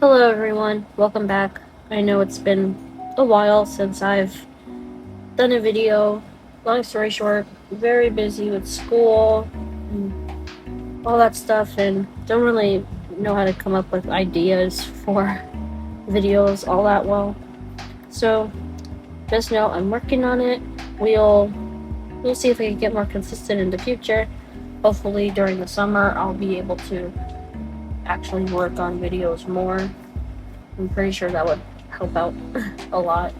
Hello everyone, welcome back. I know it's been a while since I've done a video. Long story short, very busy with school and all that stuff, and don't really know how to come up with ideas for videos all that well. So just know I'm working on it. We'll see if we can get more consistent in the future. Hopefully during the summer I'll be able to actually work on videos more. I'm pretty sure that would help out a lot,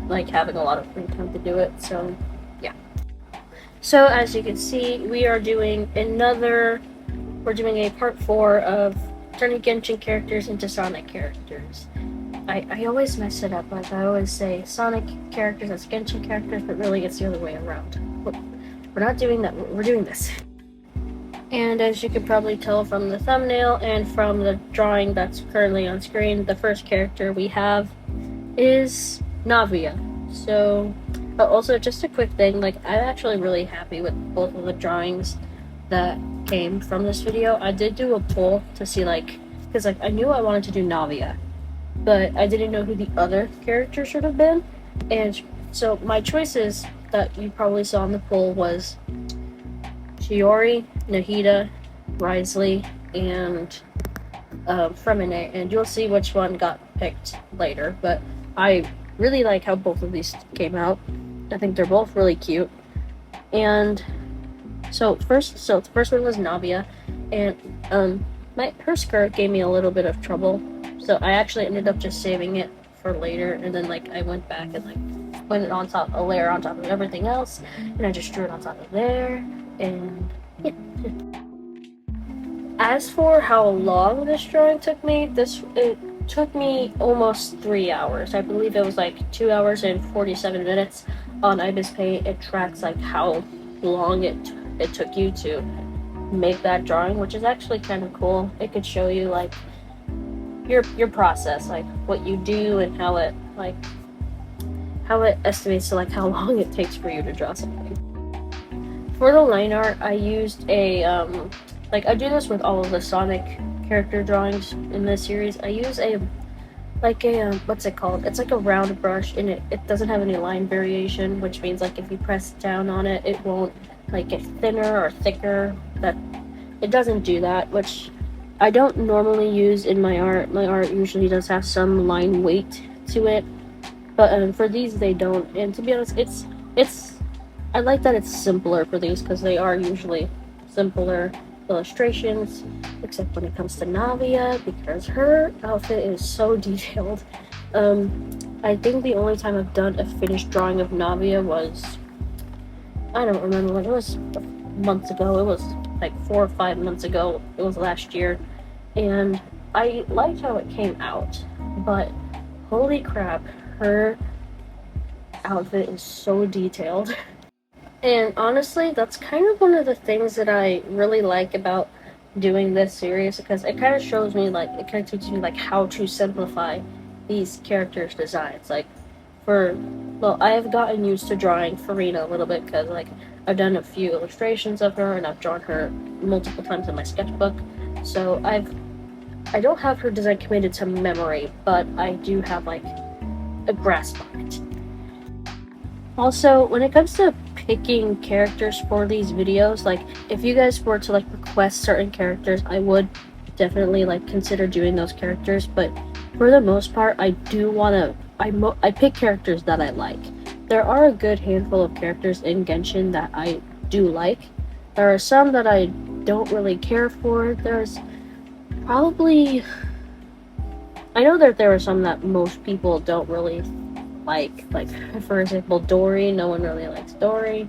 like having a lot of free time to do it. So yeah. So as you can see, we're doing a part 4 of turning Genshin characters into Sonic characters. I always mess it up. Like I always say Sonic characters as Genshin characters, but really it's the other way around. We're not doing that, we're doing this. And as you can probably tell from the thumbnail and from the drawing that's currently on screen, the first character we have is Navia. So, also just a quick thing, like I'm actually really happy with both of the drawings that came from this video. I did do a poll to see because I knew I wanted to do Navia, but I didn't know who the other character should have been. And so my choices that you probably saw in the poll was Shiori, Nahida, Risley, and Fremine, and you'll see which one got picked later, but I really like how both of these came out. I think they're both really cute. And so the first one was Navia, and her skirt gave me a little bit of trouble, so I actually ended up just saving it for later, and then I went back and put it on top, a layer on top of everything else, and I just drew it on top of there. And yeah. As for how long this drawing took me, it took me almost 3 hours. I believe it was 2 hours and 47 minutes. On Ibis Paint, it tracks how long it took you to make that drawing, which is actually kind of cool. It could show you your process, what you do and how it estimates to how long it takes for you to draw something. For the line art, I used I do this with all of the Sonic character drawings in this series. I use what's it called? It's a round brush, and it doesn't have any line variation, which means if you press down on it, it won't get thinner or thicker. That it doesn't do that, which I don't normally use in my art. My art usually does have some line weight to it, but for these they don't. And to be honest, I like that it's simpler for these because they are usually simpler illustrations, except when it comes to Navia, because her outfit is so detailed. I think the only time I've done a finished drawing of Navia was, I don't remember when, it was months ago. It was 4 or 5 months ago. It was last year, and I liked how it came out, but holy crap, her outfit is so detailed. And honestly, that's kind of one of the things that I really like about doing this series, because it kind of shows me, it kind of teaches me, how to simplify these characters' designs. I have gotten used to drawing Farina a little bit, because, I've done a few illustrations of her, and I've drawn her multiple times in my sketchbook. So I don't have her design committed to memory, but I do have, a grasp on it. Also, when it comes to picking characters for these videos, if you guys were to request certain characters, I would definitely consider doing those characters, but for the most part, I pick characters that I like. There are a good handful of characters in Genshin that I do like. There are some that I don't really care for. There's probably, I know that there are some that most people don't really like for example Dory. No one really likes Dory.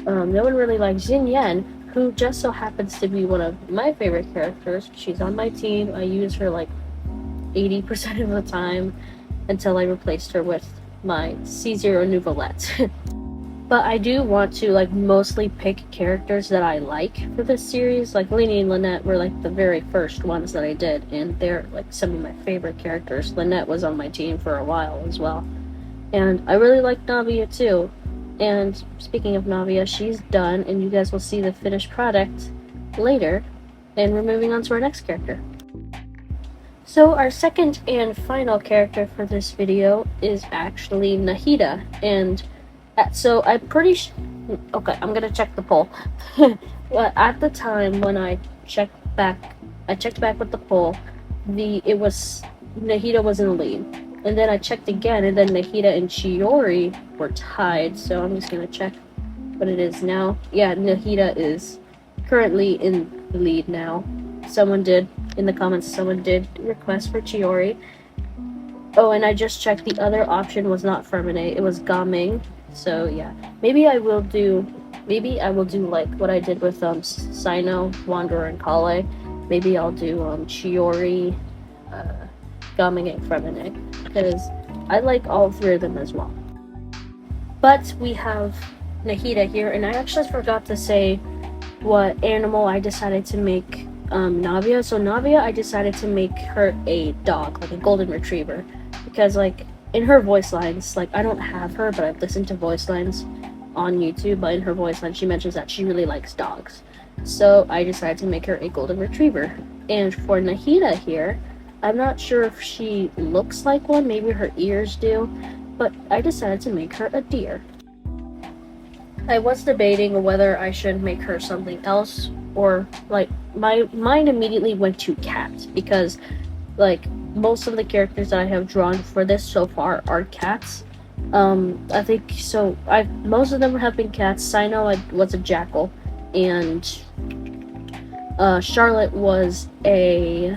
No one really likes Xinyan, who just so happens to be one of my favorite characters. She's on my team. I use her 80% of the time until I replaced her with my C0 Nouvelette. But I do want to mostly pick characters that I like for this series. Lini and Lynette were the very first ones that I did, and they're some of my favorite characters. Lynette was on my team for a while as well. And I really like Navia too. And speaking of Navia, she's done, and you guys will see the finished product later. And we're moving on to our next character. So our second and final character for this video is actually Nahida, and so I'm pretty okay, I'm gonna check the poll. But at the time when I checked back with the poll, it was Nahida was in the lead, and then I checked again, and then Nahida and Chiori were tied. So I'm just gonna check what it is now. Yeah, Nahida is currently in the lead now. Someone did in the comments. Someone did request for Chiori. Oh, and I just checked. The other option was not Ferminate. It was Gaming. So yeah, maybe I will do like what I did with Sino, Wanderer, and Kale. Maybe I'll do Chiori, Gaming, and Ferminate because I like all three of them as well. But we have Nahida here, and I actually forgot to say what animal I decided to make Navia. So Navia, I decided to make her a dog, like a golden retriever, because like in her voice lines, like I don't have her, but I've listened to voice lines on YouTube, but in her voice line she mentions that she really likes dogs. So I decided to make her a golden retriever. And for Nahida here, I'm not sure if she looks like one, maybe her ears do, but I decided to make her a deer. I was debating whether I should make her something else, or like my mind immediately went to cat, because like most of the characters that I have drawn for this so far are cats. I think so. Most of them have been cats. Sino was a jackal, and Charlotte was a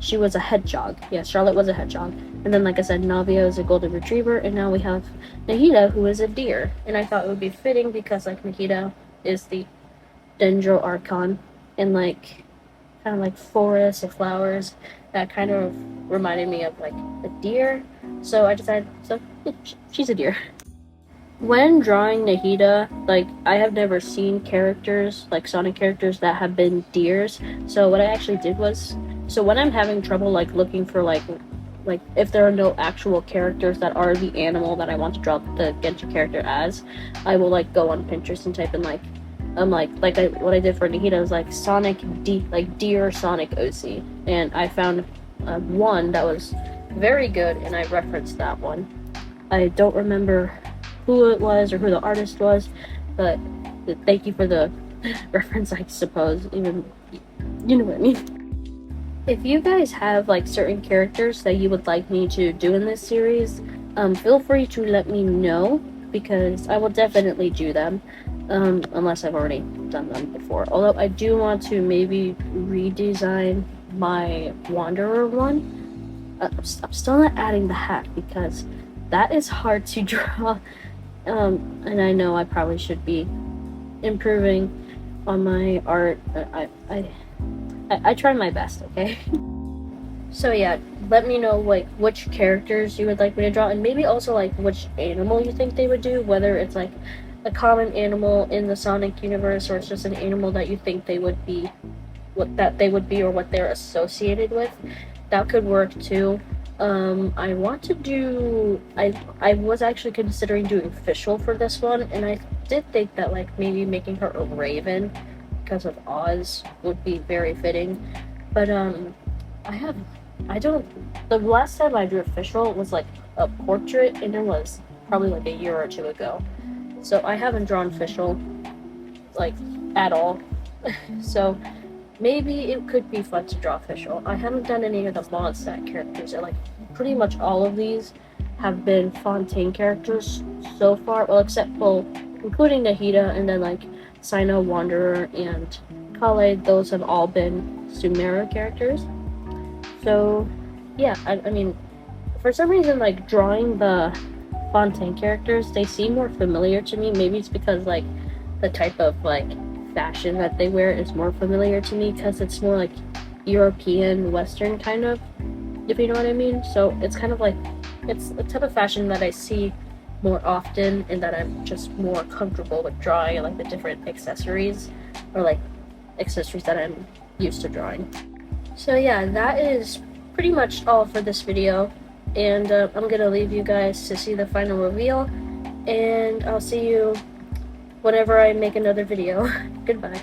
hedgehog. Yeah, Charlotte was a hedgehog. And then, like I said, Navia is a golden retriever, and now we have Nahida, who is a deer. And I thought it would be fitting because, like, Nahida is the Dendro Archon, and like kind of like forests or flowers. That kind of reminded me of like a deer. So I decided, so yeah, she's a deer. When drawing Nahida, like I have never seen characters, like Sonic characters that have been deers. So what I actually did was, so when I'm having trouble like looking for like if there are no actual characters that are the animal that I want to draw the Genshin character as, I will like go on Pinterest and type in like what I did for Nahida was like deer Sonic OC, and I found one that was very good, and I referenced that one. I don't remember who it was or who the artist was, but thank you for the reference, I suppose. Even you know what I mean. If you guys have like certain characters that you would like me to do in this series, feel free to let me know, because I will definitely do them, unless I've already done them before. Although I do want to maybe redesign my Wanderer one. I'm still not adding the hat because that is hard to draw. And I know I probably should be improving on my art. I try my best, okay? So yeah, let me know like which characters you would like me to draw, and maybe also like which animal you think they would do, whether it's like a common animal in the Sonic universe, or it's just an animal that you think they would be, or what they're associated with. That could work too. I want to do, I was actually considering doing Fischl for this one, and I did think that like maybe making her a raven because of Oz would be very fitting. But the last time I drew Fischl was like a portrait, and it was probably like a year or two ago. So I haven't drawn Fischl like at all. So maybe it could be fun to draw Fischl. I haven't done any of the Mondstadt characters, and like pretty much all of these have been Fontaine characters so far. Including Nahida, and then like Sino, Wanderer, and Kale. Those have all been Sumeru characters. So yeah, I mean, for some reason, like drawing the Fontaine characters, they seem more familiar to me. Maybe it's because like the type of like fashion that they wear is more familiar to me, because it's more like European Western kind of, if you know what I mean. So it's kind of like, it's the type of fashion that I see more often, and that I'm just more comfortable with drawing, like the different accessories, or like accessories that I'm used to drawing. So yeah, that is pretty much all for this video, and I'm gonna leave you guys to see the final reveal, and I'll see you whenever I make another video. Goodbye.